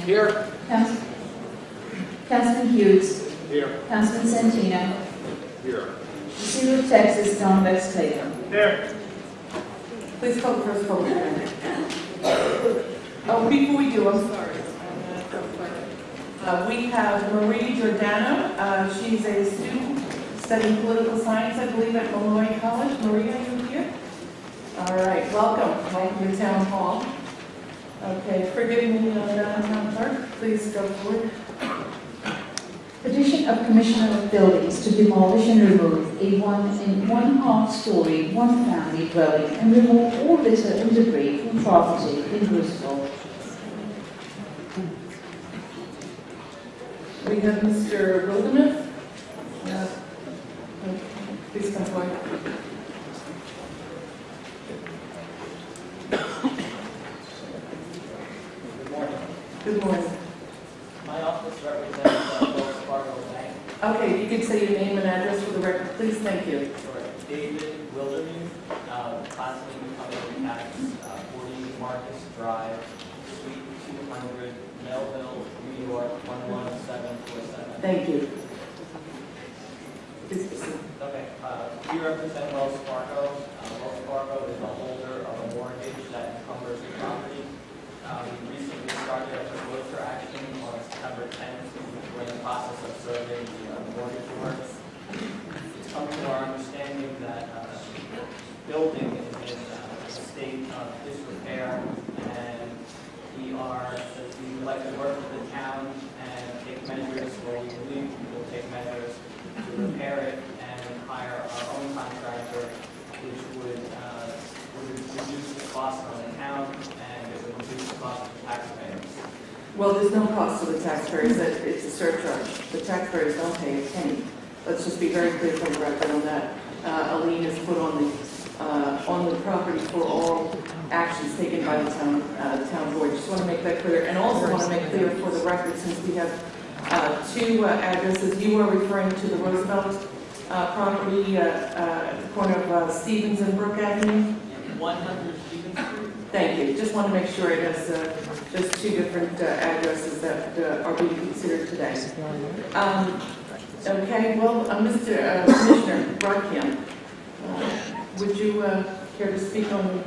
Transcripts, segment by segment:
Here. Councilman Hughes. Here. Councilman Santino. Here. Receiver of Texas, John Vex Tatum. Here. Please call the first public hearing. Oh, before we do, I'm sorry. We have Marie Giordano. She's a student studying political science, I believe, at Malloy College. Marie, are you here? All right, welcome. Welcome to Town Hall. Okay, forgive me, Town Clerk. Please go forward. Petition of Commissioner of Buildings to demolish and remove a one-half-story, one-family dwelling and remove all litter and debris from property in Bristol. We have Mr. Wilderness. Please come forward. Good morning. Good morning. My office represents Wells Fargo Bank. Okay, you can say your name and address for the record, please. Thank you. Sure. David Wilderness, constantly becoming tax 40 Marcus Drive, Suite 200, Melville, New York 11747. Thank you. Please proceed. Okay. We represent Wells Fargo. Wells Fargo is the holder of a mortgage that encumbers the property. We recently started a foreclosure action on September 10th. We're in the process of serving the mortgage works. It's come to our understanding that the building is in a state of disrepair, and we would like to work with the town and take measures, or we believe we will take measures to repair it and hire our own contractor, which would reduce the cost on the town and it would reduce the cost of the taxpayers. Well, there's no cost to the taxpayers. It's a surcharge. The taxpayers don't pay a penny. Let's just be very clear for the record on that. A lien is put on the property for all actions taken by the town board. Just want to make that clear, and also want to make clear for the record, since we have two addresses. You are referring to the Roosevelt property at the corner of Stevens and Brook Avenue. 100 Stevens Street. Thank you. Just want to make sure it has just two different addresses that are being considered today. Okay, well, Mr. Commissioner Brockhamp, would you care to speak on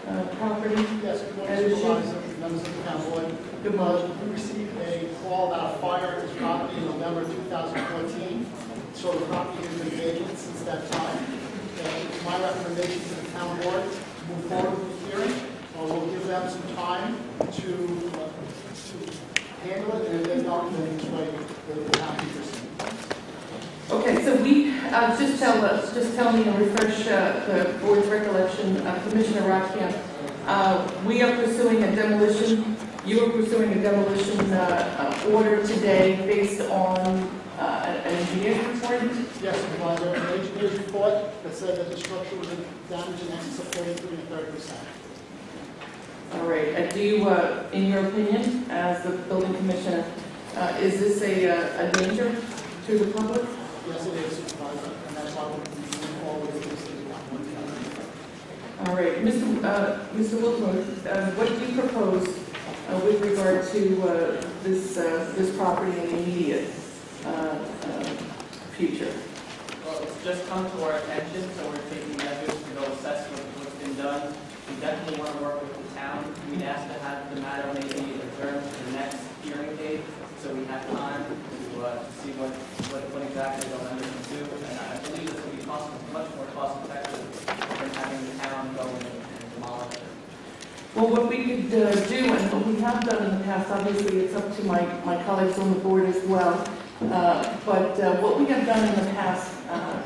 the property? Yes, good morning, Supervisor, members of the town board. Good morning. We received a call about a fire at this property in November 2014. So the property has been vacant since that time. And it's my recommendation to the town board to move forward with the hearing. We'll give them some time to handle it, and if they don't, then each way they'll have to proceed. Okay, so we, just tell me and refresh the board's recollection, Commissioner Brockhamp. We are pursuing a demolition, you are pursuing a demolition order today based on an engineer's report? Yes, Supervisor, an engineer's report that said that the structure was damaged in excess of 33 to 30%. All right, and do you, in your opinion, as the building commissioner, is this a danger to the public? Yes, it is, Supervisor, and that's why we're moving forward with this thing. All right, Mr. Wilkman, what do you propose with regard to this property in the immediate future? Well, it's just come to our attention, so we're taking measures to go assess what's been done. We definitely want to work with the town. We'd ask to have the matter maybe adjourned to the next hearing date, so we have time to see what exactly the lenders can do. And I believe this will be much more cost effective than having the town go in and demolish it. Well, what we could do, and what we have done in the past, obviously it's up to my colleagues on the board as well, but what we have done in the past,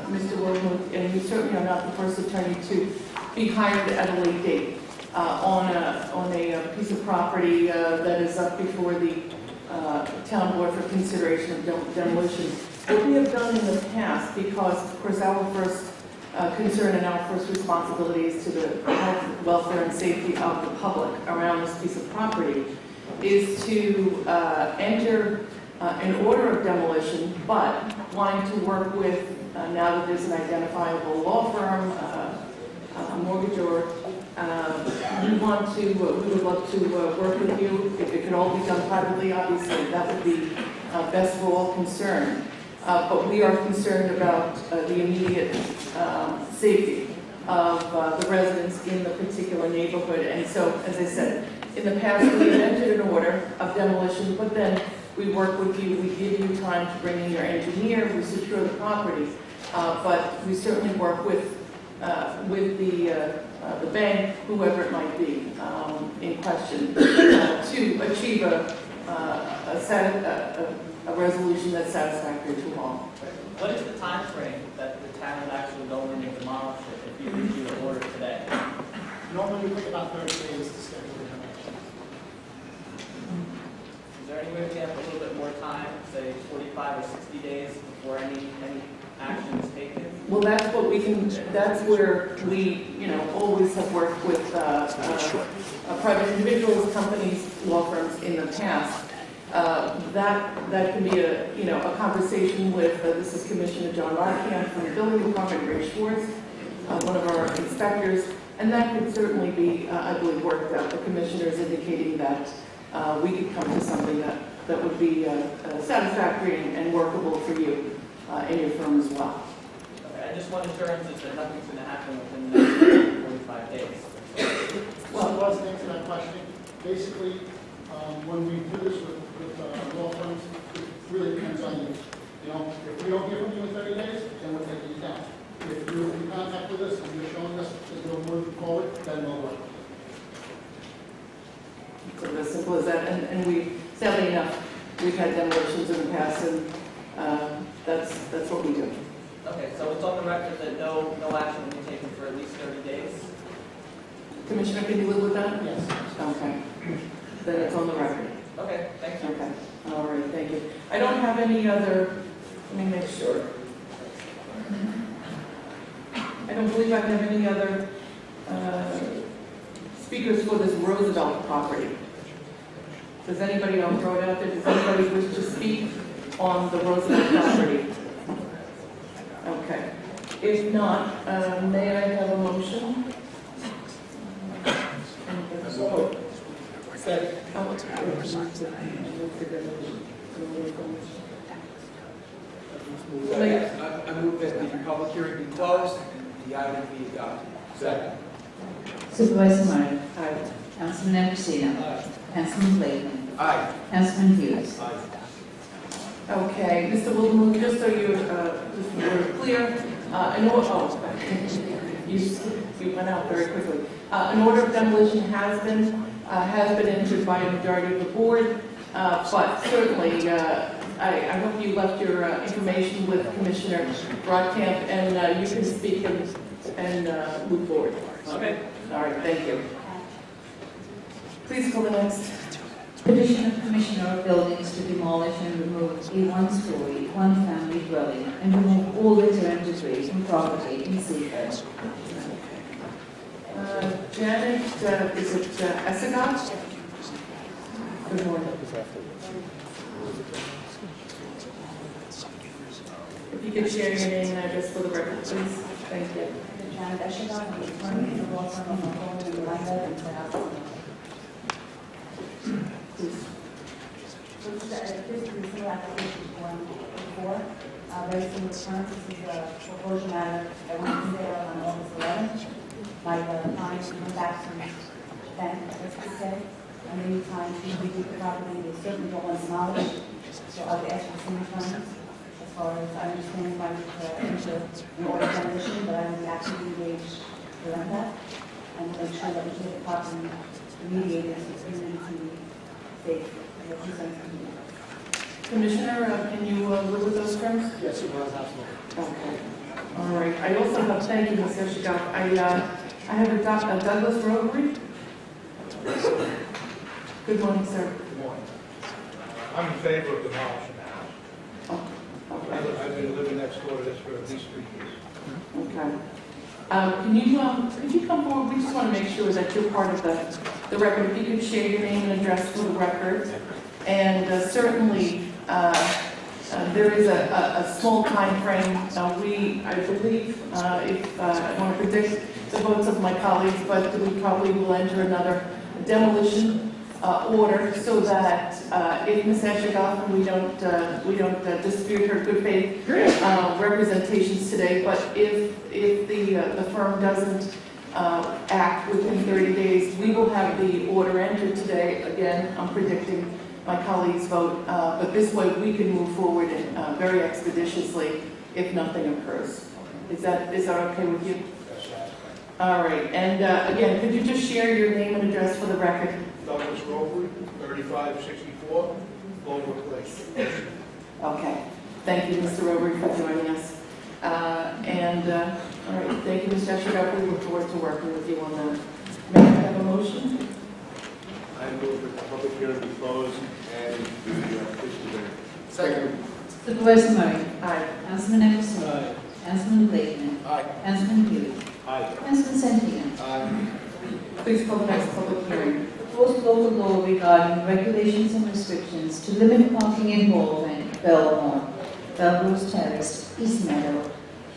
Mr. Wilkman, and you certainly are not the first attorney to be hired at a late date on a piece of property that is up before the town board for consideration of demolition. What we have done in the past, because of course our first concern and our first responsibility is to the health, welfare, and safety of the public around this piece of property, is to enter an order of demolition, but wanting to work with, now that there's an identifiable law firm, a mortgagor, We would love to work with you. If it could all be done privately, obviously, that would be best for all concerned. But we are concerned about the immediate safety of the residents in the particular neighborhood. And so, as I said, in the past, we have entered an order of demolition, but then we work with you, we give you time to bring in your engineer, we secure the property. But we certainly work with the bank, whoever it might be, in question, to achieve a resolution that's satisfactory to all. What is the time frame that the town would actually go in and demolish it if you review the order today? Normally, we take about 30 days to schedule the demolition. Is there any way we can have a little bit more time, say 45 or 60 days before any action is taken? Well, that's where we, always have worked with private individuals, companies, law firms in the past. That can be a conversation with, this is Commissioner John Rodkamp from the Building Department, Ray Schwartz, one of our inspectors, and that could certainly be, I believe, worked out. The Commissioner is indicating that we could come to something that would be satisfactory and workable for you and your firm as well. Okay, I just want assurances that nothing's going to happen within the next 45 days. Well, I was answering that question. Basically, when we do this with law firms, it really depends on you. If we don't hear from you in 30 days, then we're taking you down. If you're in contact with us and you're showing us that you're moving forward, then we'll work. So as simple as that, and we, sadly enough, we've had demolitions in the past, and that's what we do. Okay, so it's on the record that no action will be taken for at least 30 days? Commissioner, can you live with that? Yes. Okay. Then it's on the record. Okay, thank you. Okay. All right, thank you. I don't have any other, let me make sure. I don't believe I have any other speakers for this Roosevelt property. Does anybody, I'll throw it out there, does anybody wish to speak on the Roosevelt property? Okay. If not, may I have a motion? Second. I move that the public hearing be closed and the item be adopted. Second. Supervisor Murray. Aye. Councilman Emerson. Councilman Blakeman. Aye. Councilman Hughes. Okay, Mr. Wildermuth, just so you're clear, you went out very quickly. An order of demolition has been entered by a majority of the board, but certainly, I hope you left your information with Commissioner Rodkamp, and you can speak and move forward. Okay. All right, thank you. Please call the next. Petition of Commissioner of Buildings to demolish and remove a one-story, one-family dwelling and remove all litter and debris from property in Seaford. Janet, is it Essegot? Good morning. If you could share your name and address for the record, please. Thank you. Janet Eshegon, I'm attorney in the law firm of Mahoney and Lambert and Peralta. Please. This is the application for very similar terms. This is a foreclosure matter that went to sale on August 11th. My client came back from bank, let's just say, and they need time to review the property. They certainly don't want to demolish. So I would ask for similar terms. As far as I understand, I would enter an order of demolition, but I would actually engage to rent that and make sure that we get the property remediated so it's easy to save the consent. Commissioner, can you live with those terms? Yes, it was absolutely. Okay. All right. I also have, thank you, Ms. Eshegot. I have a Douglas Rotary. Good morning, sir. Good morning. I'm in favor of demolishing the house. Oh, okay. I've been living next door to this for at least 3 years. Okay. Could you come forward? We just want to make sure that you're part of the record. If you could share your name and address for the record. And certainly, there is a small time frame. I believe, if I want to predict, the votes of my colleagues, but we probably will enter another demolition order so that if Ms. Asher-Goffin, we don't dispute her good faith representations today, but if the firm doesn't act within 30 days, we will have the order entered today. Again, I'm predicting my colleagues' vote, but this way we can move forward very expeditiously if nothing occurs. Is that okay with you? All right, and again, could you just share your name and address for the record? Douglas Rover, 3564, Clover Place. Okay, thank you, Mr. Roberts, for joining us. All right, thank you, Ms. Asher-Goffin. We look forward to working with you on that. May I have a motion? I move that the public hearing be closed and the petition be. Second. Supervisor Murray. Aye. Councilman Anderson. Aye. Councilman Blakeman. Aye. Councilman Hughes. Aye. Councilman Santino. Aye. Please call the next public hearing. Proposed local law regarding regulations and restrictions to limit parking in Baldwin, Belmore, Belrose Terrace, East Meadow,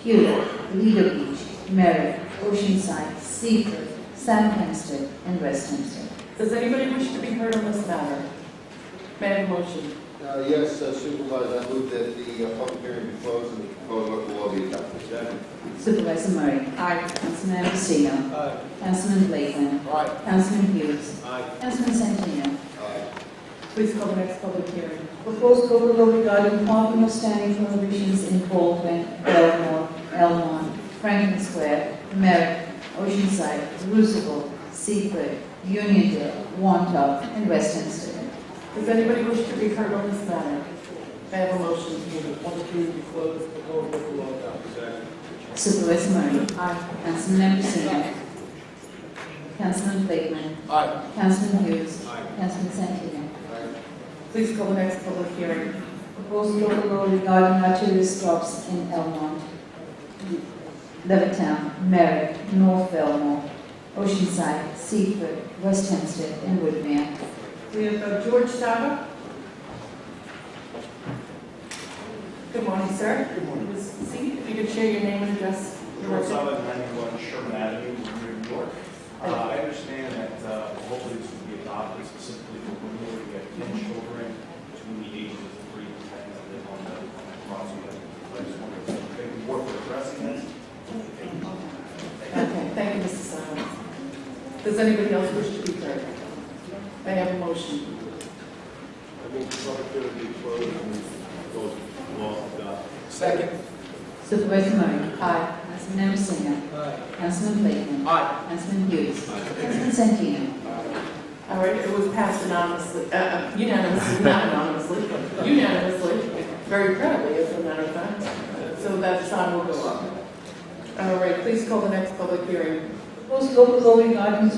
Hewlett, Lido Beach, Merrick, Oceanside, Seaford, South Hempstead, and West Hempstead. Does anybody wish to be heard on this matter? May I have a motion? Yes, Supervisor, I move that the public hearing be closed and the proposed local law be adopted. Second. Supervisor Murray. Aye. Councilman Agostino. Aye. Councilman Blakeman. Aye. Councilman Hughes. Aye. Councilman Santino. Aye. Please call the next public hearing. Proposed local law regarding parking or standing prohibitions in Baldwin, Belmore, Elmont, Franklin Square, Merrick, Oceanside, Roosevelt, Seaford, Uniondale, Wantagh, and West Hempstead. Does anybody wish to be heard on this matter? May I have a motion? Move the public hearing be closed, the proposed local law adopted. Second. Supervisor Murray. Aye. Councilman Agostino. Councilman Blakeman. Aye. Councilman Hughes. Aye. Councilman Santino. Please call the next public hearing. Proposed local law regarding arterial stops in Elmont, Levittown, Merrick, North Belmore, Oceanside, Seaford, West Hempstead, and Woodmere. We have George Saba. Good morning, sir. Good morning. See, if you could share your name and address. George Sullivan, 91 Sherman Avenue, New York. I understand that hopefully this will be adopted specifically for women who get 10 children between the ages of 3 and 10 that live on the property. I just wonder if they can work with addressing this. Okay, thank you, Mr. Simon. Does anybody else wish to be heard? May I have a motion? I move the public hearing be closed and the proposed law adopted. Second. Supervisor Murray. Aye. Councilman Agostino. Aye. Councilman Blakeman. Aye. Councilman Hughes. Aye. Councilman Santino. All right, it was passed anonymously, unanimously, not anonymously, but unanimously, very proudly, as a matter of fact. So that sign will go up. All right, please call the next public hearing. Proposed local law regarding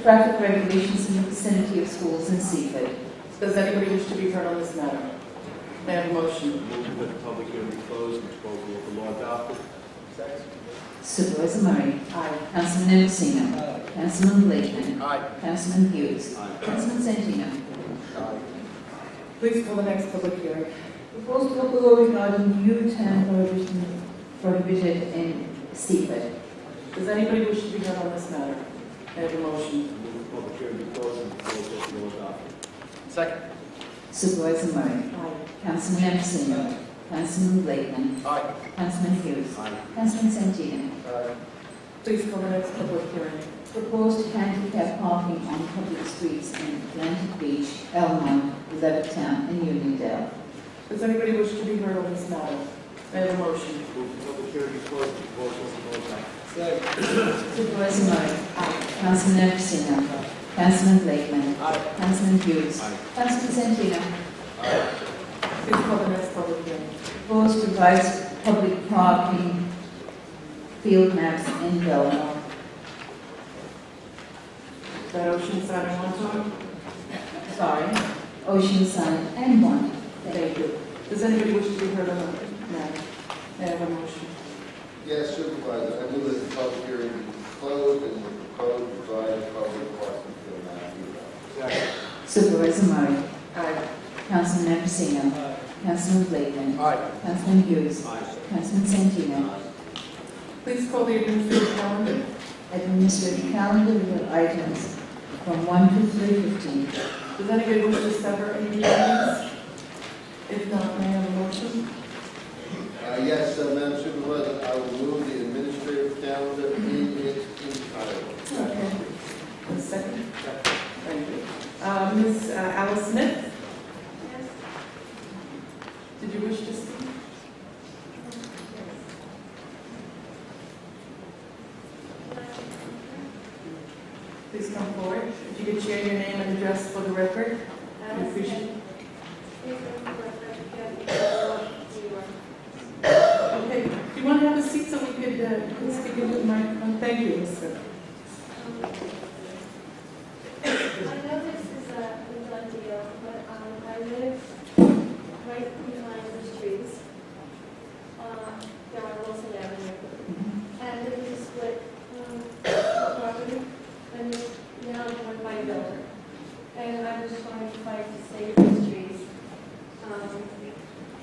traffic regulations in the vicinity of schools in Seaford. Does anybody wish to be heard on this matter? May I have a motion? Move that the public hearing be closed and the proposed local law adopted. Second. Supervisor Murray. Aye. Councilman Agostino. Aye. Councilman Blakeman. Aye. Councilman Hughes. Aye. Councilman Santino. Aye. Please call the next public hearing. Proposed local law regarding U-turn prohibited in Seaford. Does anybody wish to be heard on this matter? May I have a motion? Move the public hearing be closed and the proposed local law adopted. Second. Supervisor Murray. Aye. Councilman Anderson. Councilman Blakeman. Aye. Councilman Hughes. Aye. Councilman Santino. Aye. Please call the next public hearing. Proposed handicap parking on public streets in Atlantic Beach, Elmont, Levittown, and Uniondale. Does anybody wish to be heard on this matter? May I have a motion? Move the public hearing be closed and the proposed local law adopted. Second. Supervisor Murray. Aye. Councilman Anderson. Councilman Blakeman. Aye. Councilman Hughes. Aye. Councilman Santino. Please call the next public hearing. Proposed revised public parking field maps in Belmore. Is that Oceanside and Wantagh? Sorry, Oceanside and one. Thank you. Does anybody wish to be heard on the matter? May I have a motion? Yes, Supervisor, I move that the public hearing be closed and the proposed revised public parking field map be adopted. Second. Supervisor Murray. Aye. Councilman Anderson. Aye. Councilman Blakeman. Aye. Councilman Hughes. Aye. Councilman Santino. Please call the administrative calendar. Administrative calendar with items from 1 to 3:15. Does anybody wish to sever any meetings? If not, may I have a motion? Yes, Madam Supervisor, I will move the administrative calendar in its entirety. Okay. A second? Thank you. Ms. Alice Smith? Did you wish to speak? Please come forward. If you could share your name and address for the record. We appreciate it. Okay, do you want to have a seat so we could speak into the microphone? Thank you, Ms. Smith. I know this is a done deal, but I live right behind the trees down Wilson Avenue. And it was a split property, and now I'm one by builder. And I was trying to fight to save these trees.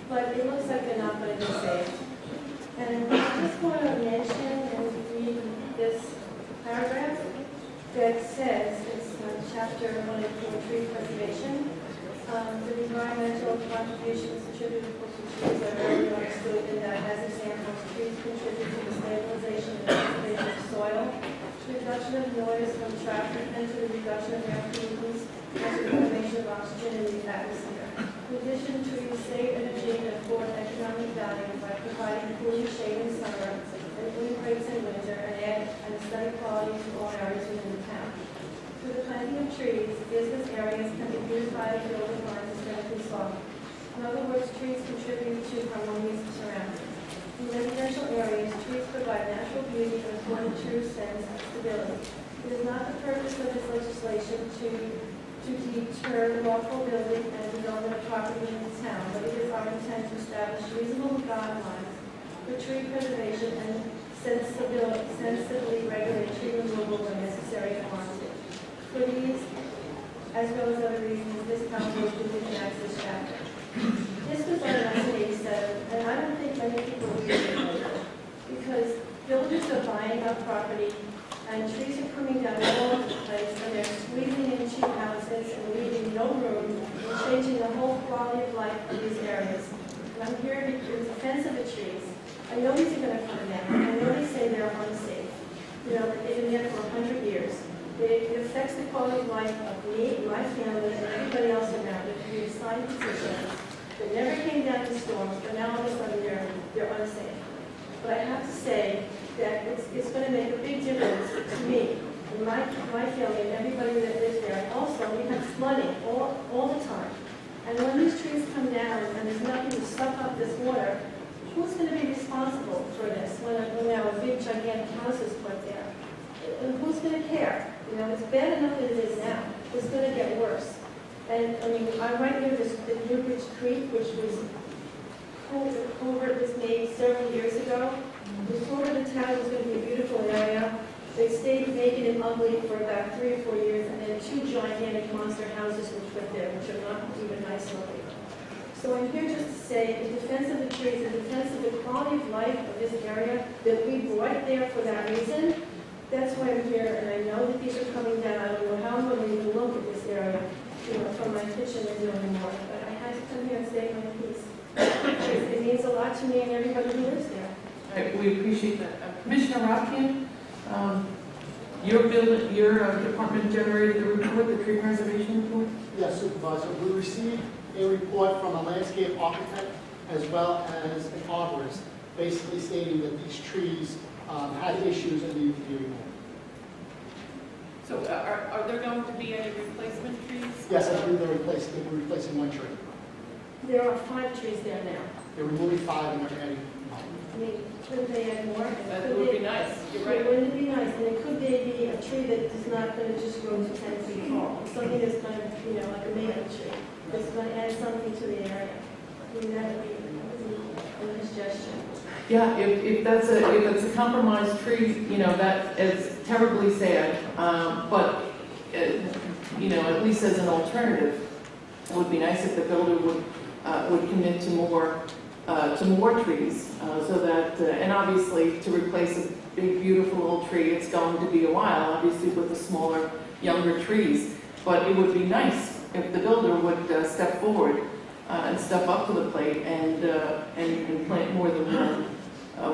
But it looks like they're not going to be saved. And I just want to mention and read this paragraph that says, it's chapter 104, tree preservation. The environmental contributions attributable to trees are very understood in that, as examples, trees contribute to the stabilization and preservation of soil, to the reduction of noise from traffic, and to the reduction of air pollutants, and to the formation of oxygen in the atmosphere. In addition, trees save energy and afford economic value by providing cooling shade in summer and green breaks in winter, and add an aesthetic quality to all areas within the town. Through the planting of trees, business areas can be beautified and building lines aesthetically soft. In other words, trees contribute to harmonious surroundings. In residential areas, trees provide natural beauty and afford a true sense of stability. It is not the purpose of this legislation to deter lawful building and development of property in the town, but it is our intent to establish reasonable guidelines for tree preservation and sensibly regulate tree removal when necessary and warranted. For these, as well as other reasons, this council is to enact this chapter. This was done in 1987, and I don't think many people read it because builders are buying up property and trees are coming down all over the place, and they're squeezing in cheap houses and leaving no room and changing the whole quality of life of these areas. And I'm here in defense of the trees. I know these are going to come down. I know they say they're unsafe. You know, they've been there for 100 years. It affects the quality of life of me, my family, and everybody else around it. We assigned positions that never came down to storms, but now all of a sudden they're unsafe. But I have to say that it's going to make a big difference to me and my family and everybody that lives there. And also, we have flooding all the time. And when these trees come down and there's nothing to suck up this water, who's going to be responsible for this when our big gigantic house is put there? And who's going to care? You know, it's bad enough as it is now. It's going to get worse. And I mean, I'm right near the Newbridge Creek, which was culvert was made several years ago. We told the town it was going to be a beautiful area. They stayed vacant and ugly for about 3 or 4 years, and then 2 gigantic monster houses were put there, which are not even nice looking. So I'm here just to say, in defense of the trees, in defense of the quality of life of this area that we brought there for that reason, that's why I'm here, and I know that these are coming down. I don't know how I'm going to even look at this area, you know, from my kitchen and do anymore. But I had to come here and state my piece. It means a lot to me and everybody who lives there. All right, we appreciate that. Commissioner Rotkin, your department generated the report, the tree preservation report? Yes, Supervisor. We received a report from a landscape architect as well as an arborist, basically stating that these trees had issues and needed to be removed. So are there going to be any replacement trees? Yes, I believe they're replacing 1 tree. There are 5 trees there now. They're removing 5 and they're adding 1. I mean, could they add more? That would be nice, you're right. Wouldn't it be nice? And it could they be a tree that is not going to just grow to 10 feet tall? Something that's going to, you know, like a maple tree, that's going to add something to the area. I mean, that would be a suggestion. Yeah, if that's a compromised tree, you know, that is terribly sad. But you know, at least as an alternative, it would be nice if the builder would commit to more to more trees, so that, and obviously to replace a big, beautiful old tree, it's going to be a while, obviously with the smaller, younger trees. But it would be nice if the builder would step forward and step up to the plate and plant more than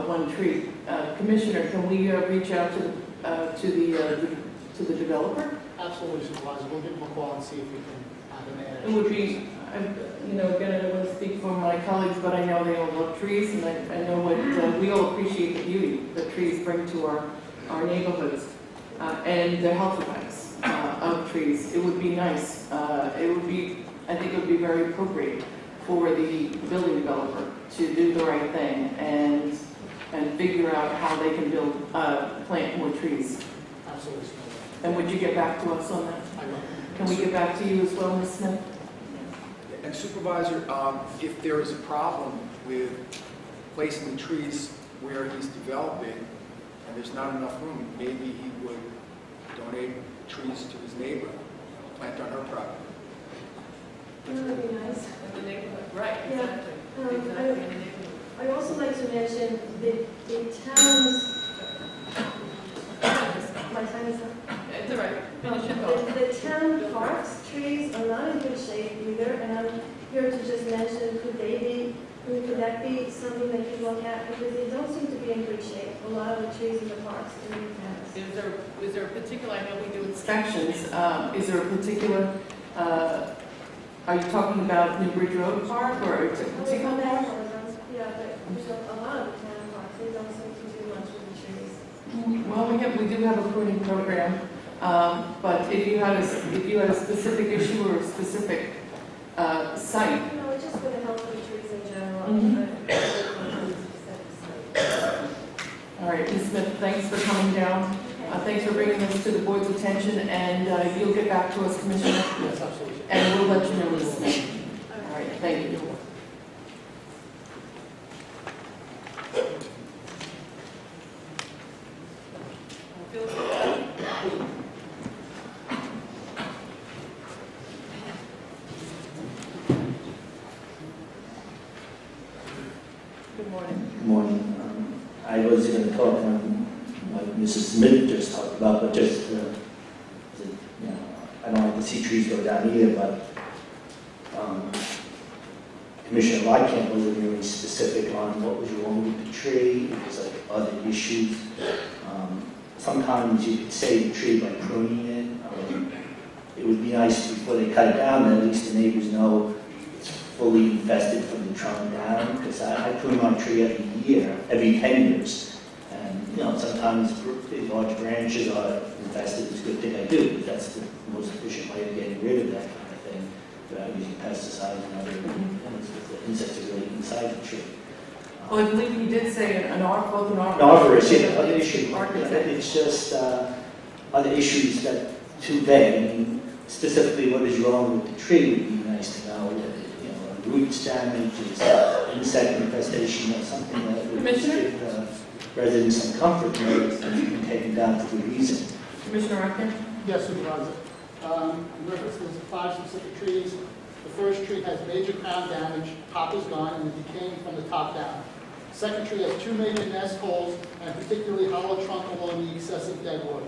one tree. Commissioner, can we reach out to the developer? Absolutely, Supervisor. We'll give them a call and see if we can have them add. It would be, again, I don't want to speak for my colleagues, but I know they all love trees, and I know what, we all appreciate the beauty that trees bring to our neighborhoods, and the health effects of trees. It would be nice. I think it would be very appropriate for the building developer to do the right thing and figure out how they can plant more trees. Absolutely. And would you get back to us on that? I will. Can we get back to you as well, Ms. Smith? And Supervisor, if there is a problem with placing the trees where he's developing and there's not enough room, maybe he would donate trees to his neighbor, plant on her property. That would be nice. In the neighborhood, right, Yeah. exactly. Um, Exactly, in the neighborhood. I'd also like to mention the town's, my time is up. It's all right, finish your thought. The town parks trees are not in good shape either, and I'm here to just mention, could that be something that you look at? Because they don't seem to be in good shape, a lot of the trees in the parks in the towns. Is there a particular, I know we do inspections, is there a particular, are you talking about New Bridge Road Park or a particular park? Yeah, but a lot of the town parks, they don't seem to do much with the trees. Well, we do have a pruning program, but if you had a specific issue or a specific site. No, just for the health of the trees in general. Mhm. But- All right, Ms. Smith, thanks for coming down. Thanks for bringing this to the board's attention, and you'll get back to us, Commissioner, Yes, absolutely. and we'll let you know, Ms. Smith. All right, thank you. Good morning. Good morning. I was going to talk on what Mrs. Smith just talked about, but just, I don't like to see trees go down either, but Commissioner Lycamp wasn't really specific on what was wrong with the tree. It was like other issues. Sometimes you could save the tree by pruning it. It would be nice before they cut it down, that at least the neighbors know it's fully infested from the trunk down, because I prune my tree every year, every 10 years. And, sometimes big, large branches are infested. It's a good thing I do, because that's the most efficient way of getting rid of that kind of thing, without using pesticides and other things, because the insects are really inside the tree. Well, I believe you did say both an arborist. An arborist, yeah, other issue. Architect. It's just other issues that too vague. I mean, specifically what is wrong with the tree would be nice to know. Roots damage, insect infestation, or something that would Commissioner? give residents some comfort that it's been taken down for good reason. Commissioner Atkins? Yes, Supervisor. In reference to the 5 specific trees, the first tree has major crown damage, top is gone, and is decaying from the top down. The second tree has 2 major nest holes and particularly hollow trunk along the excessive dead wood.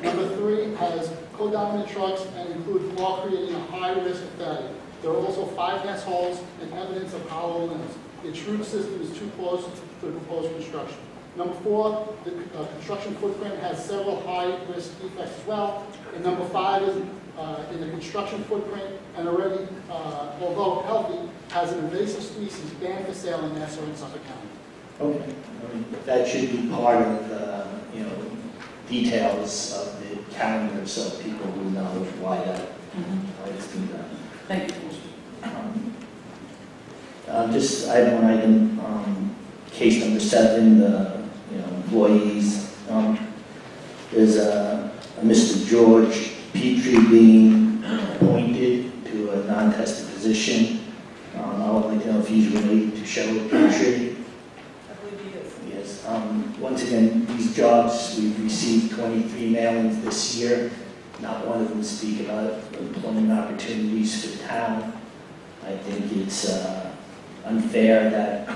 Number 3 has codominant trunks and includes flaw, creating a high risk of failure. There are also 5 nest holes and evidence of hollow limbs. Its root system is too close to the proposed construction. Number 4, the construction footprint has several high-risk defects as well. And number 5 is in the construction footprint and already, although healthy, has an invasive species banned for sale in Nassau and Suffolk County. Okay. That should be part of the, details of the calendar, so people will know why it's being done. Thank you. I have one item, case number 7, the employees. There's a Mr. George Petrie being appointed to a non-tested position. I would like to know if he's related to Cheryl Petrie. I believe he is. Yes. Once again, these jobs, we've received 23 mailings this year. Not one of them speak about employment opportunities for the town. I think it's a unfair that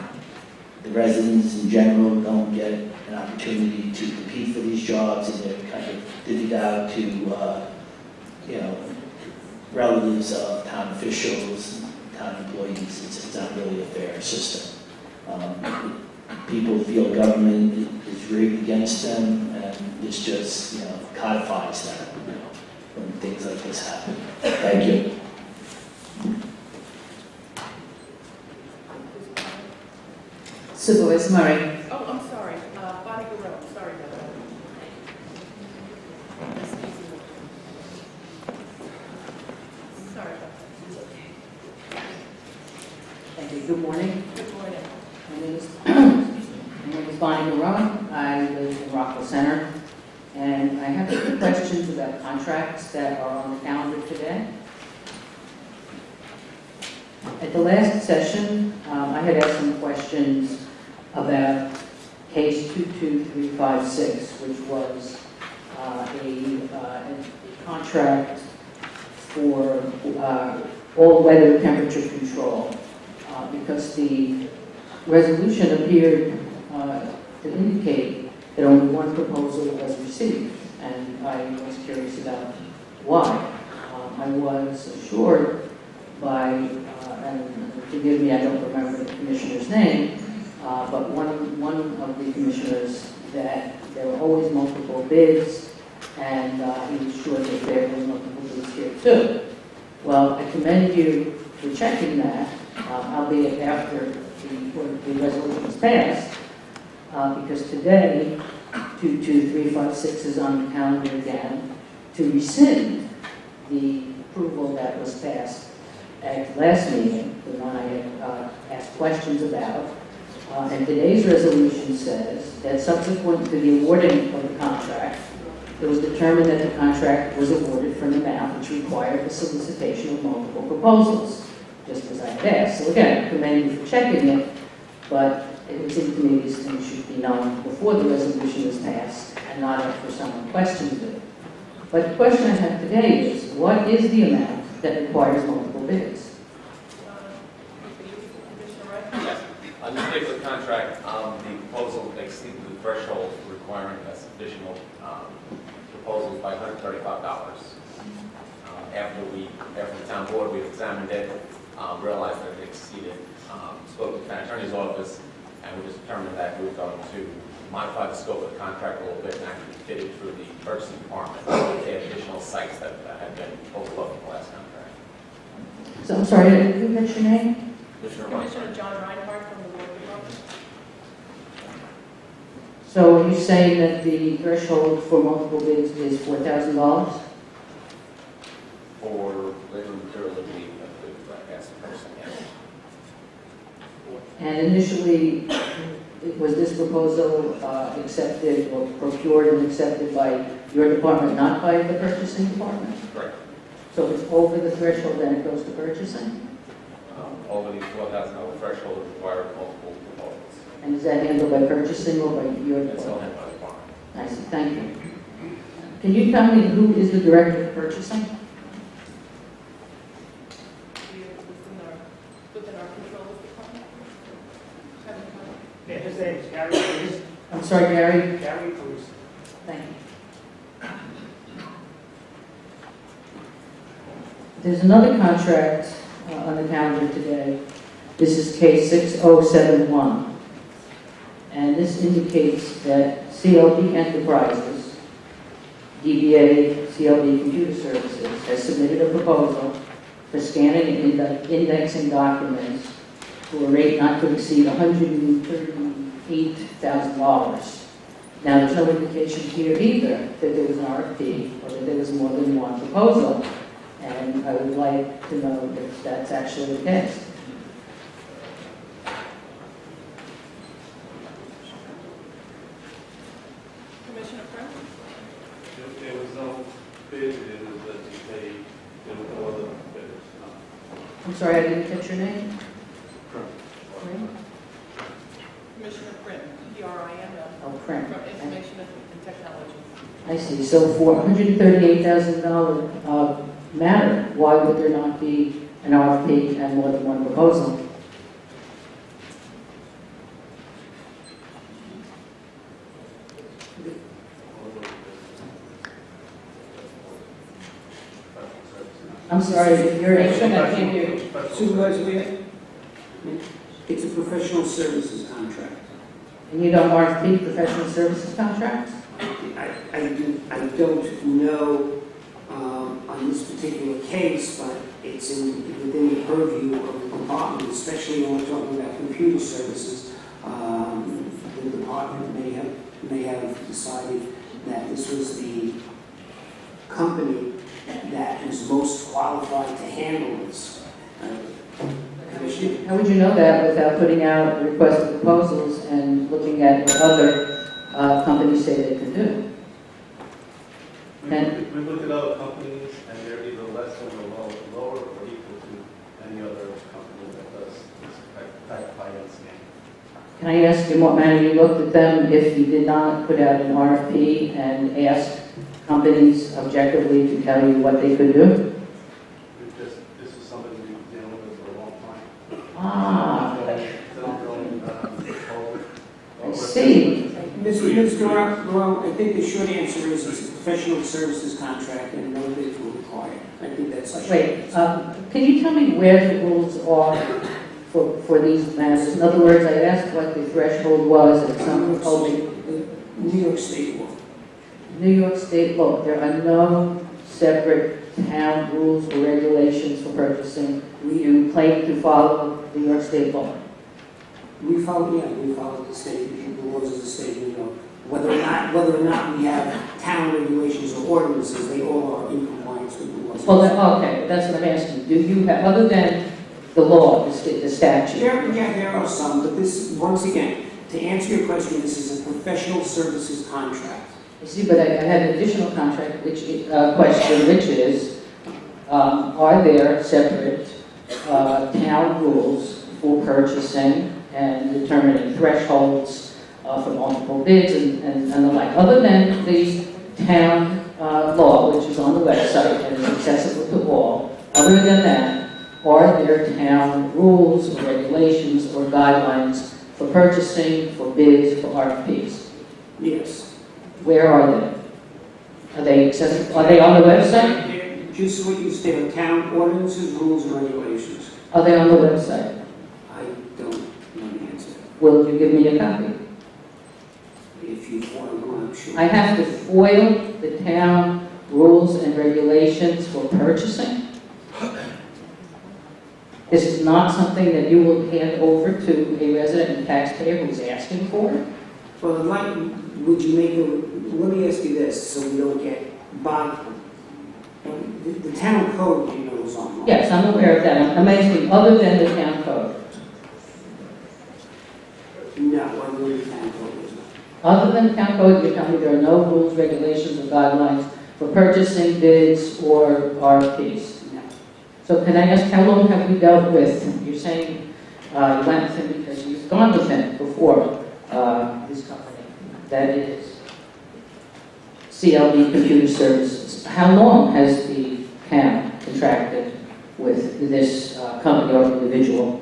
the residents in general don't get an opportunity to compete for these jobs, and they're kind of divvied out to, relatives of town officials, town employees. It's not really a fair system. People feel government is rigged against them, and this just, codifies that, when things like this happen. Thank you. Supervisor Murray. Oh, I'm sorry, Bonnie Guerrero, sorry about that. Sorry about that. Thank you. Good morning. Good morning. My name is Bonnie Guerrero. I live in Rockville Center. And I have a few questions about contracts that are on the calendar today. At the last session, I had asked some questions about case 22356, which was a contract for all weather temperature control, because the resolution appeared to indicate that only one proposal was received, and I was curious about why. I was assured by, and forgive me, I don't remember the commissioner's name, but one of the commissioners, that there were always multiple bids, and he was sure that there were multiple bids here too. Well, I commend you for checking that, albeit after the resolution was passed, because today 22356 is on the calendar again to rescind the approval that was passed at the last meeting, the one I had asked questions about. And today's resolution says that subsequent to the awarding of the contract, it was determined that the contract was awarded for an amount which required the solicitation of multiple proposals, just as I had asked. So again, I commend you for checking it, but it would seem to me these things should be known before the resolution is passed and not after someone questions it. But the question I have today is, what is the amount that requires multiple bids? Yes. On this particular contract, the proposal exceeded the threshold requiring us additional proposals by $135. After the town board, we examined it, realized that it exceeded, spoke to the town attorney's office, and we just determined that we were going to modify the scope of the contract a little bit and actually fit it through the purchasing department. They had additional sites that had been overlooked in the last contract. So I'm sorry, who got your name? Commissioner John Reinhardt from the Water Department. So are you saying that the threshold for multiple bids is $4,000? For labor and material, I believe, that's the person, yes. And initially, was this proposal accepted or procured and accepted by your department, not by the purchasing department? Correct. So if it's over the threshold, then it goes to purchasing? Over the $4,000 threshold would require multiple proposals. And is that handled by purchasing or by your That's all department? handled by the department. I see, thank you. Can you tell me who is the director of purchasing? Within our controls department. Yeah, his name is Gary Cruz. I'm sorry, Gary? Gary Cruz. Thank you. There's another contract on the calendar today. This is case 6071. And this indicates that CLB Enterprises, DBA CLB Computer Services, has submitted a proposal for scanning and indexing documents to a rate not to exceed $138,000. Now, there's no indication here either that there was an RFP or that there was more than one proposal. And I would like to know if that's actually the case. Commissioner Prince? There was no bid, it was just paid, there was no other bidders. I'm sorry, I didn't catch your name? Commissioner Prince, P-R-I-M-L. Oh, Frank. From Information and Technology. I see. So for $138,000 matter, why would there not be an RFP and more than one proposal? I'm sorry, your name, I can't hear you. Supervisor Leah? It's a professional services contract. And you don't RFP professional services contracts? I don't know on this particular case, but it's within the purview of the department, especially when we're talking about computer services. The department may have decided that this was the company that was most qualified to handle this. How would you know that without putting out request for proposals and looking at what other companies say they can do? We look at other companies, and they're either less than or lower or equal to any other company that does this type of financing. Can I ask in what manner you looked at them if you did not put out an RFP and ask companies objectively to tell you what they could do? This is something we've been dealing with for a long time. Ah, I I see. Mr. Rowe, I think the short answer is it's a professional services contract and no bids were required. I think that's... Wait, can you tell me where the rules are for these matters? In other words, I asked what the threshold was and someone told me New York State law. New York State law. There are no separate town rules or regulations for purchasing. You claim to follow New York State law. We follow the state, the laws of the state of New York. Whether or not we have town regulations or ordinances, they all are in compliance with the laws. Well, okay, that's what I'm asking. Do you have, other than the law, the statute? There are some, but this, once again, to answer your question, this is a professional services contract. You see, but I had an additional contract, question, which is, are there separate town rules for purchasing and determining thresholds for multiple bids and the like, other than the town law, which is on the website and is accessible to all? Other than that, are there town rules or regulations or guidelines for purchasing, for bids, for RFPs? Yes. Where are they? Are they accessible? Are they on the website? Just what you stated, town ordinances, rules, and regulations. Are they on the website? I don't know the answer. Will you give me a copy? If you want one, I'm sure. I have to foil the town rules and regulations for purchasing. This is not something that you will hand over to a resident and taxpayer who's asking for it. Well, would you make let me ask you this, so we don't get bogged. The town code, you know, is on. Yes, I'm aware of that. I'm asking other than the town code. No, other than the town code is not. Other than the town code, you tell me there are no rules, regulations, or guidelines for purchasing, bids, or RFPs. No. So can I ask, how long have you dealt with, you're saying you went with him because you've gone with him before, this company, that is CLB Computer Services. How long has the town contracted with this company or individual?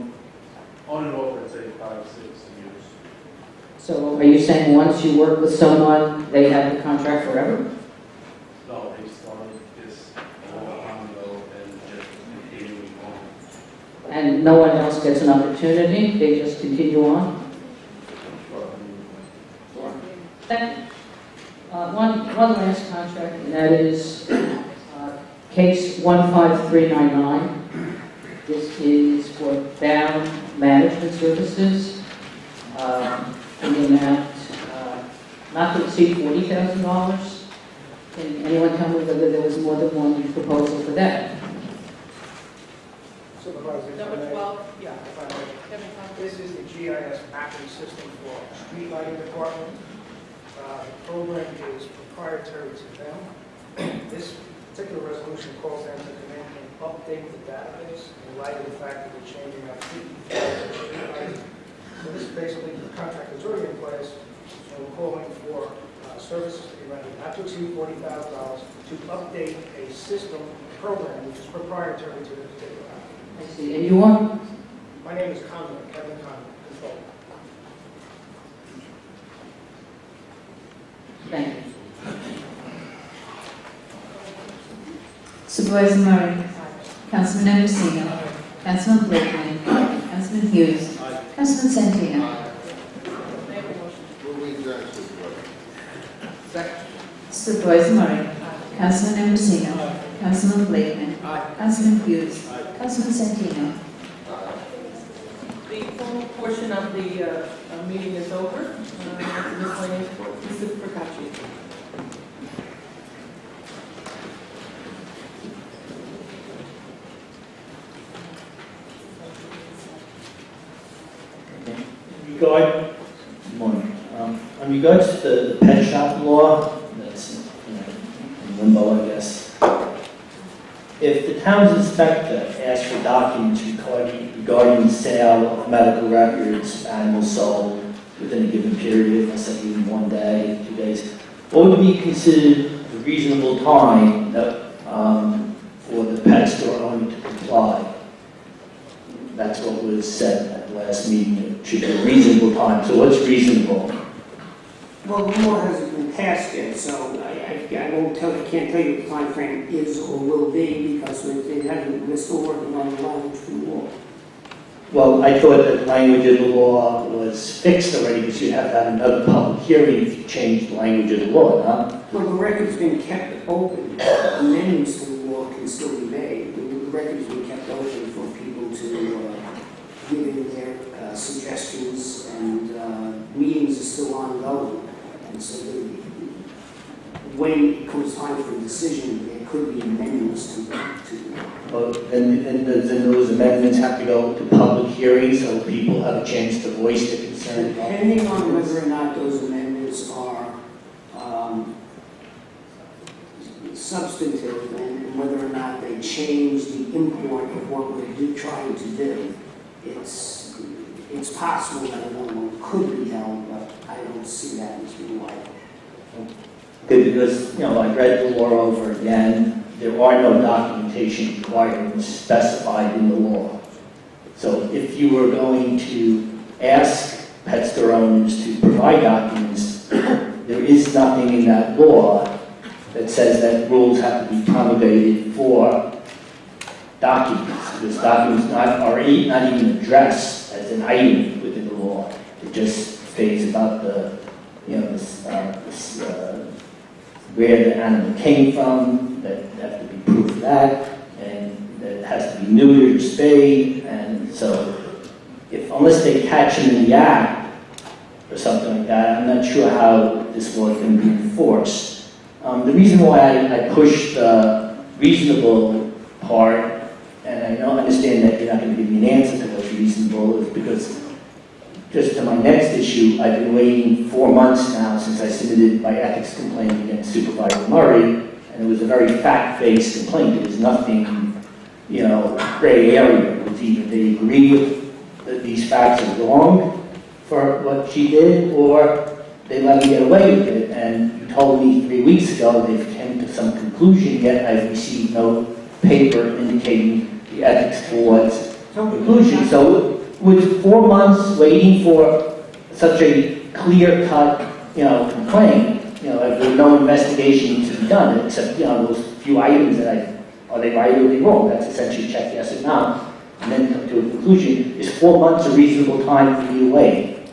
On and off, I'd say 5-6 years. So are you saying once you work with someone, they have the contract forever? No, they started this a long time ago and just continuing on. And no one else gets an opportunity? They just continue on? Thank you. One last contract, and that is case 15399. This is for bound management services in the amount not to exceed $40,000. Can anyone tell me whether there was more than one proposal for that? Supervisor. Number 12, Yeah, if I may. This is the GIS mapping system for street lighting department. The program is proprietary to them. This particular resolution calls them to come in and update the database in light of the fact that we're changing our street lighting. So this is basically, the contract is already in place, so we're calling for services to be rendered not to exceed $40,000 to update a system program which is proprietary to this particular app. I see. And you are? My name is Conlon, Kevin Conlon, consultant. Thank you. Supervisor Murray. Councilman Emerson, Councilman Blakeman, Councilman Hughes, Councilman Santino. Move we adjourn, Supervisor. Second. Supervisor Murray, Councilman Emerson, Councilman Blakeman, Aye. Councilman Hughes, Councilman Santino. The formal portion of the meeting is over. Miscellaneous report, Mr. Procacci. Good morning. In regards to the pet shop law, that's in limbo, I guess. If the town's inspector asks for documents regarding the sale of medical records, animals sold within a given period, let's say even 1 day, 2 days, what would be considered a reasonable time that, for the pet store owner to comply? That's what was said at the last meeting. It should be a reasonable time. So what's reasonable? Well, the law hasn't been passed yet, so I won't tell, I can't tell you what the time frame is or will be because they haven't, we're still working on the language for the law. Well, I thought that the language of the law was fixed already because you have to have another public hearing if you change the language of the law, huh? Well, the record's been kept open. Amendments to the law can still be made. The record's been kept open for people to give in their suggestions, and meetings are still ongoing. And so when it comes time for a decision, there could be amendments to Well, and then those amendments have to go to public hearings so people have a chance to voice their concern. depending on whether or not those amendments are substantive and whether or not they change the import of what we're trying to do. It's possible that another one could be held, but I don't see that as being likely. Good, because, I read the law over again. There are no documentation requirements specified in the law. So if you were going to ask pet store owners to provide documents, there is nothing in that law that says that rules have to be promulgated for documents. Because documents are not even addressed as an item within the law. It just states about where the animal came from, that have to be proof of that, and that it has to be neutered or spayed. And so, unless they catch him in the act or something like that, I'm not sure how this law can be enforced. The reason why I push the reasonable part, and I don't understand that you're not going to give me an answer to what's reasonable, is because just to my next issue, I've been waiting 4 months now since I submitted my ethics complaint against Supervisor Murray, and it was a very fact-based complaint. There was nothing, gray area. It was either they agree with that these facts are wrong for what she did, or they let me get away with it. And you told me 3 weeks ago they've come to some conclusion, yet I've received no paper indicating the ethics board's conclusion. So with 4 months waiting for such a clear-cut, complaint, with no investigation to be done, except, those few items that are they right or are they wrong? That's essentially check yes or no, and then come to a conclusion. Is 4 months a reasonable time for you to wait?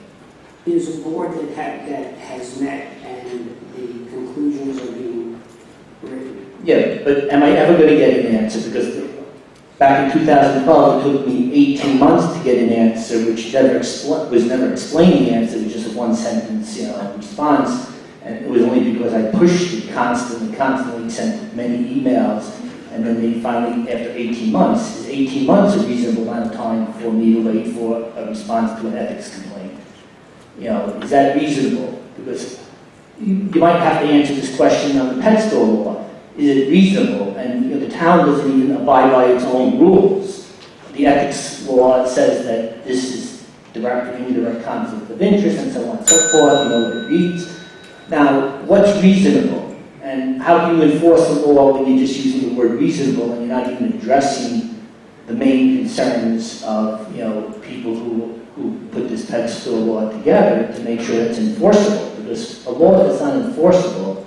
There's a board that has met, and the conclusions are being written. Yeah, but am I ever going to get an answer? Because back in 2012, it took me 18 months to get an answer, which was never explaining the answer. It was just a one-sentence, response. And it was only because I pushed it constantly sent many emails. And then they finally, after 18 months, is 18 months a reasonable amount of time for me to wait for a response to an ethics complaint? Is that reasonable? Because you might have to answer this question on the pet store law. Is it reasonable? And the town doesn't even abide by its own rules. The ethics law says that this is direct or indirect conflict of interest and so on and so forth, what it reads. Now, what's reasonable? And how do you enforce the law when you're just using the word reasonable and you're not even addressing the main concerns of, people who put this pet store law together to make sure it's enforceable? Because a law that's not enforceable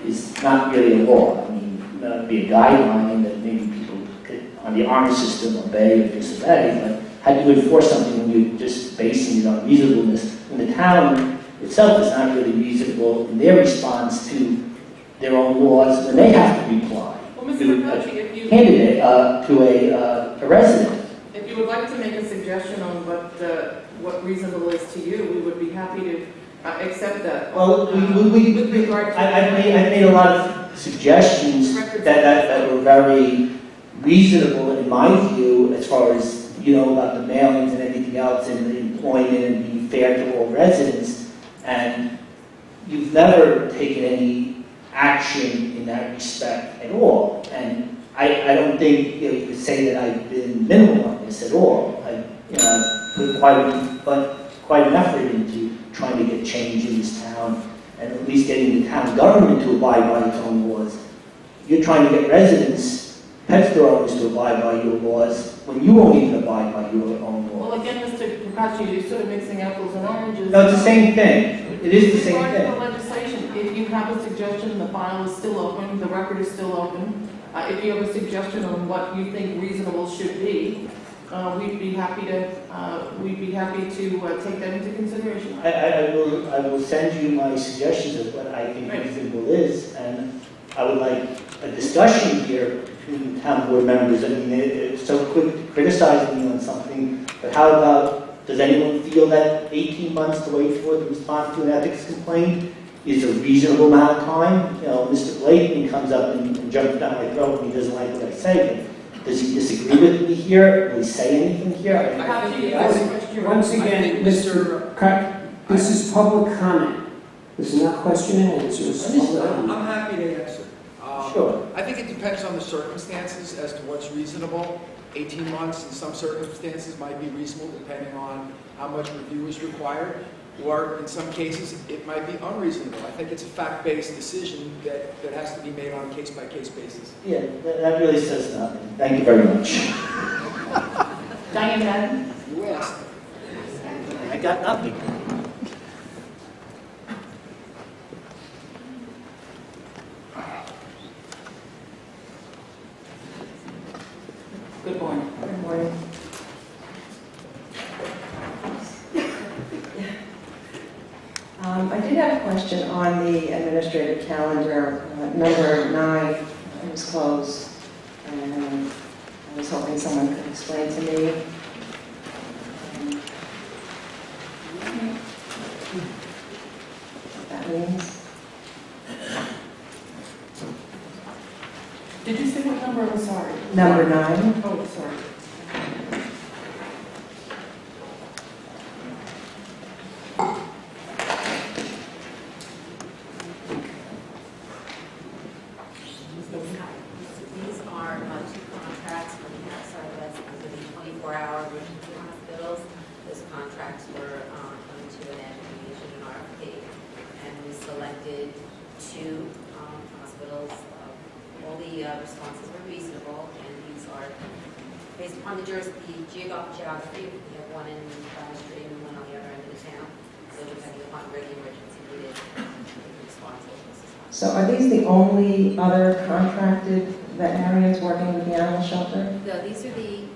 is not really a law. I mean, it would be a guideline that maybe people could on the honor system, obey or disobey, but how do you enforce something when you're just basing it on reasonableness? When the town itself is not really reasonable in their response to their own laws when they have to reply Well, Mr. to McCutcheon, if a you, candidate, to a resident. if you would like to make a suggestion on what reasonable is to you, we would be happy to accept that. Well, With regard to. I've made a lot of suggestions that were very reasonable in my view, as far as, about the mailings and everything else, and the employment and being fair to all residents. And you've never taken any action in that respect at all. And I don't think you could say that I've been minimal on this at all. I've put quite an effort into trying to get change in this town, and at least getting the town government to abide by its own laws. You're trying to get residents, pet store owners to abide by your laws when you won't even abide by your own laws. Well, again, Mr. Procacci, you're sort of mixing apples and oranges. No, it's the same thing. It is the same With regard to thing. the legislation, if you have a suggestion, the file is still open, the record is still open. If you have a suggestion on what you think reasonable should be, we'd be happy to take that into consideration. I will send you my suggestions of what I think reasonable is, and I would like a discussion here between town board members. I mean, it's so quick to criticize me on something, but how about, does anyone feel that 18 months to wait for the response to an ethics complaint is a reasonable amount of time? Mr. Blakeney comes up and jumps down my throat when he doesn't like what I say, but does he disagree with me here? Will he say anything here? Once again, Mr. Cut, this is public comment. This is not question and answers. I'm happy to answer. Sure. I think it depends on the circumstances as to what's reasonable. 18 months in some circumstances might be reasonable depending on how much review is required, or in some cases it might be unreasonable. I think it's a fact-based decision that has to be made on a case-by-case basis. Yeah, that really says nothing. Thank you very much. Diane Madden? You asked. I got nothing. Good morning. Good morning. I did have a question on the administrative calendar. Number 9 was closed, and I was hoping someone could explain to me. What that means. Did you say what number? I'm sorry. Number 9. Oh, sorry. These are two contracts for the outside West under the 24-hour emergency hospitals. Those contracts were coming to an end. We issued an RFP, and we selected 2 hospitals. All the responses were reasonable, and these are based upon the geography. We have one in Valley Stream and one on the other end of the town. So depending upon where the emergency needed, responsible. So are these the only other contracted veterinarians working with the animal shelter? No, these are the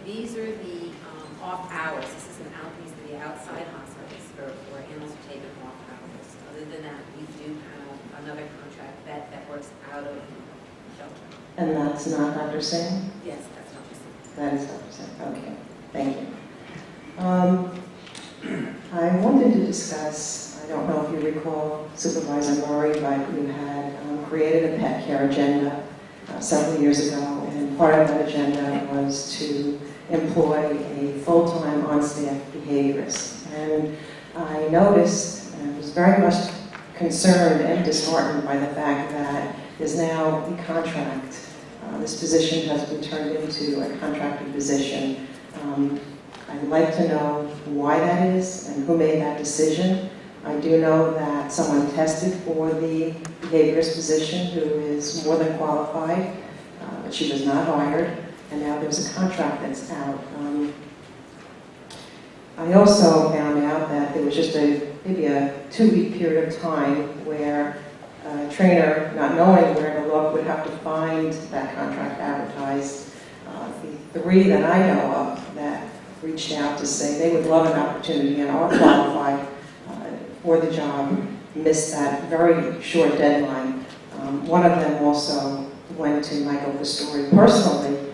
off hours. These are the outside hospitals for animals who take them off hours. Other than that, we do have another contract that works out of the shelter. And that's not Dr. Singh? Yes, that's not just. That is Dr. Singh. Okay, thank you. I wanted to discuss, I don't know if you recall, Supervisor Murray, but you had created a pet care agenda several years ago, and part of that agenda was to employ a full-time on-staff behaviorist. And I noticed and was very much concerned and disheartened by the fact that there's now a contract. This position has been turned into a contracted position. I'd like to know why that is and who made that decision. I do know that someone tested for the behaviorist position who is more than qualified, but she was not hired, and now there's a contract that's out. I also found out that there was just maybe a 2-week period of time where a trainer, not knowing where to look, would have to find that contract advertised. The 3 that I know of that reached out to say they would love an opportunity and are qualified for the job missed that very short deadline. One of them also went to Michael Pastore personally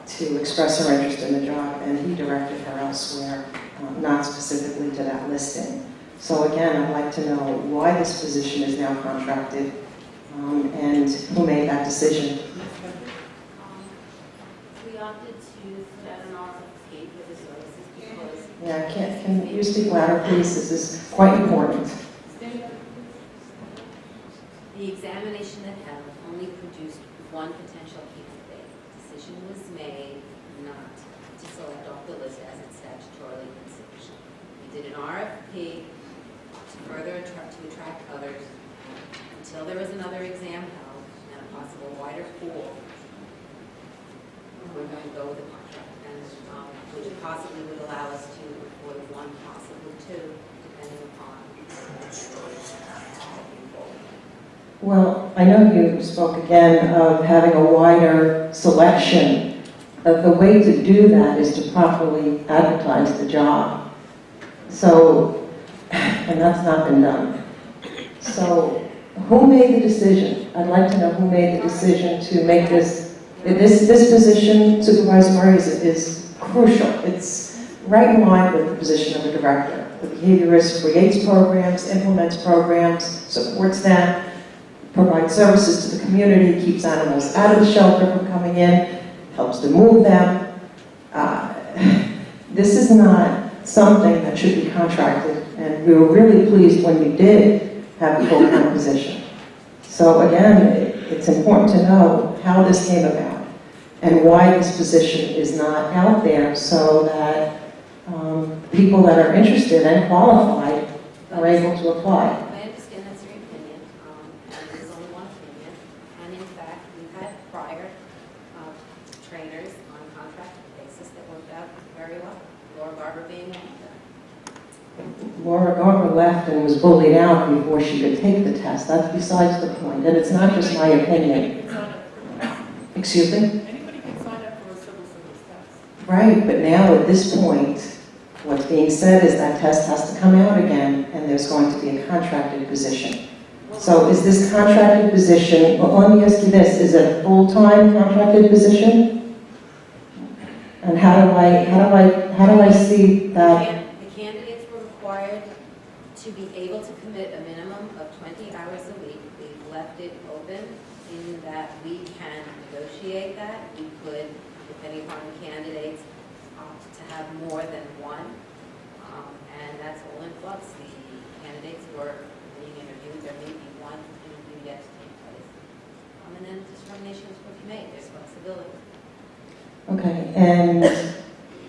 to express her interest in the job, and he directed her elsewhere, not specifically to that listing. So again, I'd like to know why this position is now contracted and who made that decision. We opted to put out an RFP for the services because Yeah, can you speak louder, please? This is quite important. the examination that held only produced one potential candidate. Decision was made not to select off the list as it's statutorily insufficient. We did an RFP to further attract others until there was another exam held and a possible wider pool. We're going to go with the contract, and which possibly would allow us to avoid 1, possibly 2, depending upon. Well, I know you spoke again of having a wider selection. The way to do that is to properly advertise the job. So, and that's not been done. So, who made the decision? I'd like to know who made the decision to make this position, Supervisor Murray, is crucial. It's right in line with the position of a director. The behaviorist creates programs, implements programs, supports them, provides services to the community, keeps animals out of the shelter from coming in, helps to move them. This is not something that should be contracted, and we were really pleased when you did have a full-time position. So again, it's important to know how this came about and why this position is not out there so that people that are interested and qualified are able to apply. I understand that's your opinion, and there's only one opinion. And in fact, we've had prior trainers on a contract basis that worked out very well. Laura Garber being one of them. Laura Garber left and was bullied out before she could take the test. That's besides the point. And it's not just my opinion. Excuse me? Anybody can sign up for a civil service test. Right, but now at this point, what's being said is that test has to come out again, and there's going to be a contracted position. So is this contracted position, well, let me ask you this, is it a full-time contracted position? And how do I see that? The candidates were required to be able to commit a minimum of 20 hours a week. We've left it open in that we can negotiate that. We could, depending upon the candidates, opt to have more than one. And that's all in flux. The candidates were being interviewed. There may be one interview yet to take place. And then determinations will be made. There's flexibility. Okay, and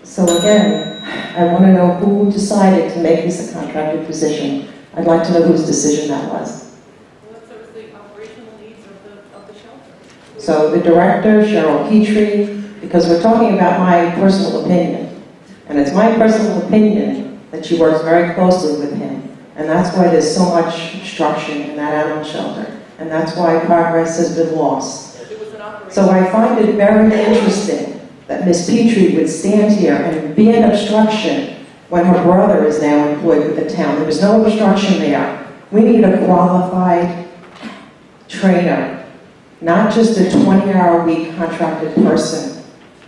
so again, I want to know who decided to make this a contracted position. I'd like to know whose decision that was. Well, that serves the operational needs of the shelter. So the director, Cheryl Petrie, because we're talking about my personal opinion, and it's my personal opinion that she works very closely with him, and that's why there's so much obstruction in that animal shelter, and that's why progress has been lost. So I find it very interesting that Ms. Petrie would stand here and be an obstruction when her brother is now employed with the town. There was no obstruction there. We need a qualified trainer, not just a 20-hour-a-week contracted person.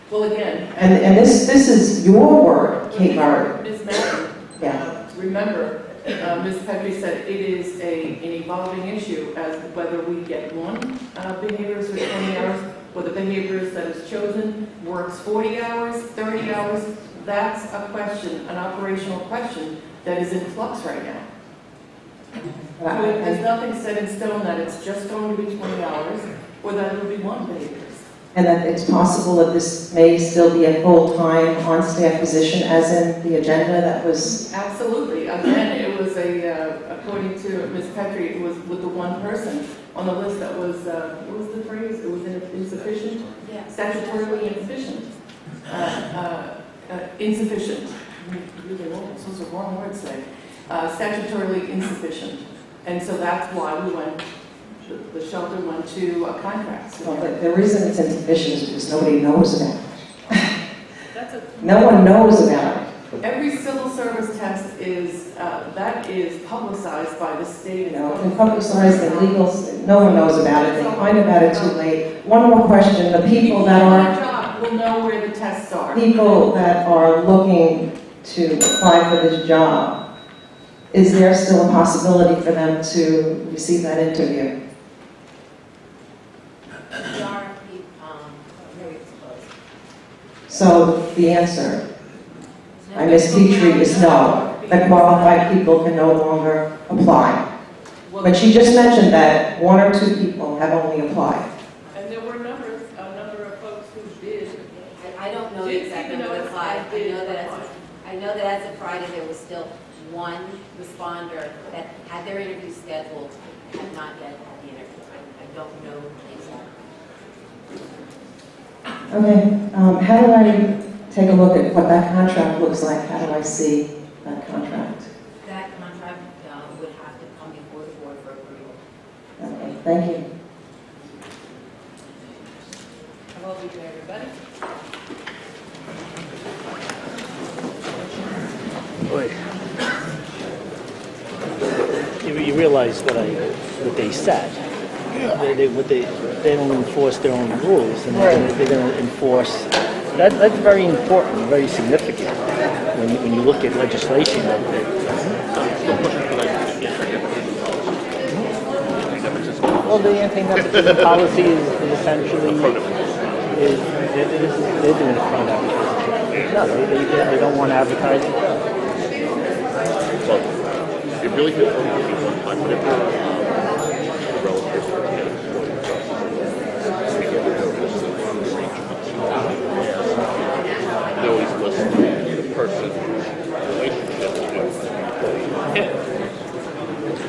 Well, again. And this is your word, Kate Murray. Ms. Madden, Yeah. remember, Ms. Petrie said it is an evolving issue as to whether we get one behaviorist for 20 hours, or the behaviorist that is chosen works 40 hours, 30 hours. That's a question, an operational question that is in flux right now. So there's nothing set in stone that it's just going to be 20 hours, or that it'll be one behaviorist. And that it's possible that this may still be a full-time, on-staff position, as in the agenda that was... Absolutely. Again, it was according to Ms. Petrie, it was with the one person on the list that was, what was the phrase? It was insufficient? Yeah. Statutorily insufficient. Insufficient. Those are wrong words to say. Statutorily insufficient. And so that's why we went the shelter went to a contract. Well, the reason it's insufficient is because nobody knows about it. That's a. No one knows about it. Every civil service test is, that is publicized by the state. You know, and publicized and legal, no one knows about it. They find about it too late. One more question, the people that Our are, job will know where the tests are. people that are looking to apply for this job, is there still a possibility for them to receive that interview? The RFP, very close. So the answer, by Ms. Petrie, is no. That qualified people can no longer apply. But she just mentioned that one or two people have only applied. And there were a number of folks who did. I don't know the exact number that applied. I know that as of Friday, there was still one responder that had their interview scheduled, had not yet had the interview. I don't know the exact. Okay, how do I take a look at what that contract looks like? How do I see that contract? That contract would have to come before the board for approval. Okay, thank you. How about we do everybody? Boy. You realize what they said. They don't enforce their own rules, and they're going to enforce. That's very important, very significant when you look at legislation. Well, the anti-nepotism policy is essentially they're doing it from advertising. No, they don't want advertising. Well, it really feels like whenever the relatives they always listen to the person's relationship with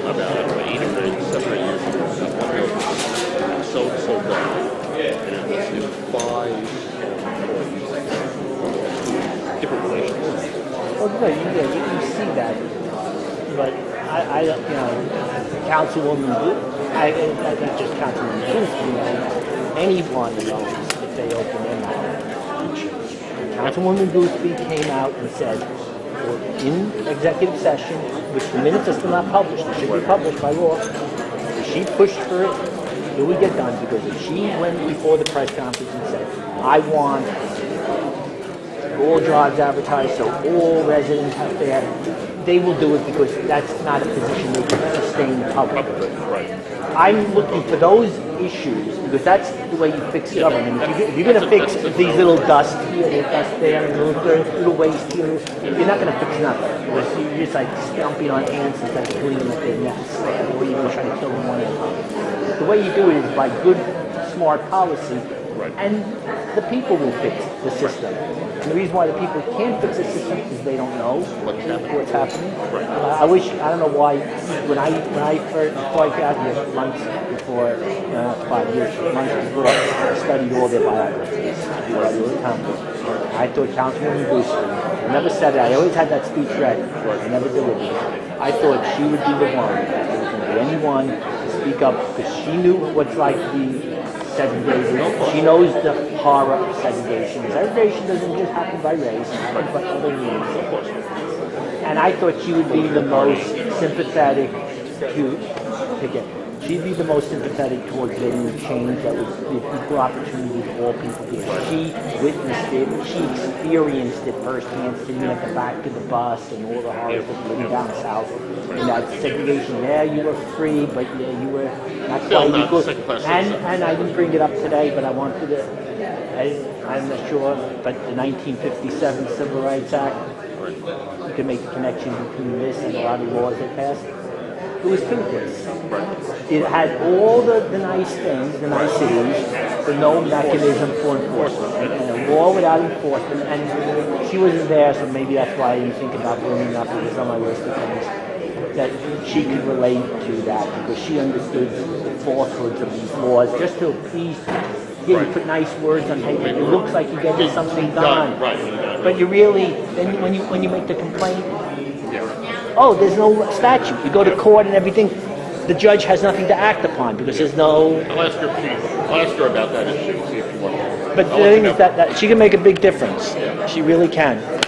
about 8 or 9, 7 or 8 years ago. So bad. And it was 5 different relationships. Well, no, you see that, but I you know, Councilwoman, I think just Councilwoman Booth, you know, anyone knows if they open their mouth. Councilwoman Boothby came out and said, in executive session, which the minutes are still not published, it should be published by law, she pushed for it, till we get done, because if she went before the press conference and said, I want all jobs advertised, so all residents have there, they will do it because that's not a position they can sustain publicly. Right. I'm looking for those issues because that's the way you fix government. If you're going to fix these little dust here, little dust there, and little waste here, you're not going to fix nothing. Because you're just like stomping on ants instead of cleaning up their nests, or even trying to kill them one at a time. The way you do it is by good, smart policy, and the people will fix the system. And the reason why the people can't fix the system is they don't know what's happening. I don't know why, when I first, before I got here, months before, 5 years, months before, I studied all their biographies. I thought Councilwoman Boothby, I never said it, I always had that speech ready, I never delivered it. I thought she would be the one, if there was going to be anyone to speak up, because she knew what's like to be segregated. She knows the horror of segregation. Segregation doesn't just happen by race, it happens by other means. And I thought she would be the most sympathetic she'd be the most sympathetic towards getting the change that would give equal opportunity to all people here. She witnessed it, she experienced it firsthand, sitting at the back of the bus and all the horrors of living down south. And that segregation, you were free, but you were not quite equal. And I didn't bring it up today, but I wanted to, I'm not sure, but the 1957 Civil Rights Act, you can make the connection between this and a lot of laws that passed. It was toothless. It had all the nice things, the niceties, but no mechanism for enforcement. And a law without enforcement, and she wasn't there, so maybe that's why I didn't think about bringing it up. It was on my list of things that she could relate to that, because she understood the falsehoods of these laws, just to appease. Yeah, you put nice words on paper. It looks like you're getting something done, but you really, then when you make the complaint, oh, there's no statute. You go to court and everything. the judge has nothing to act upon because there's no. I'll ask her about that issue, see if you want. But the thing is that she can make a big difference. She really can.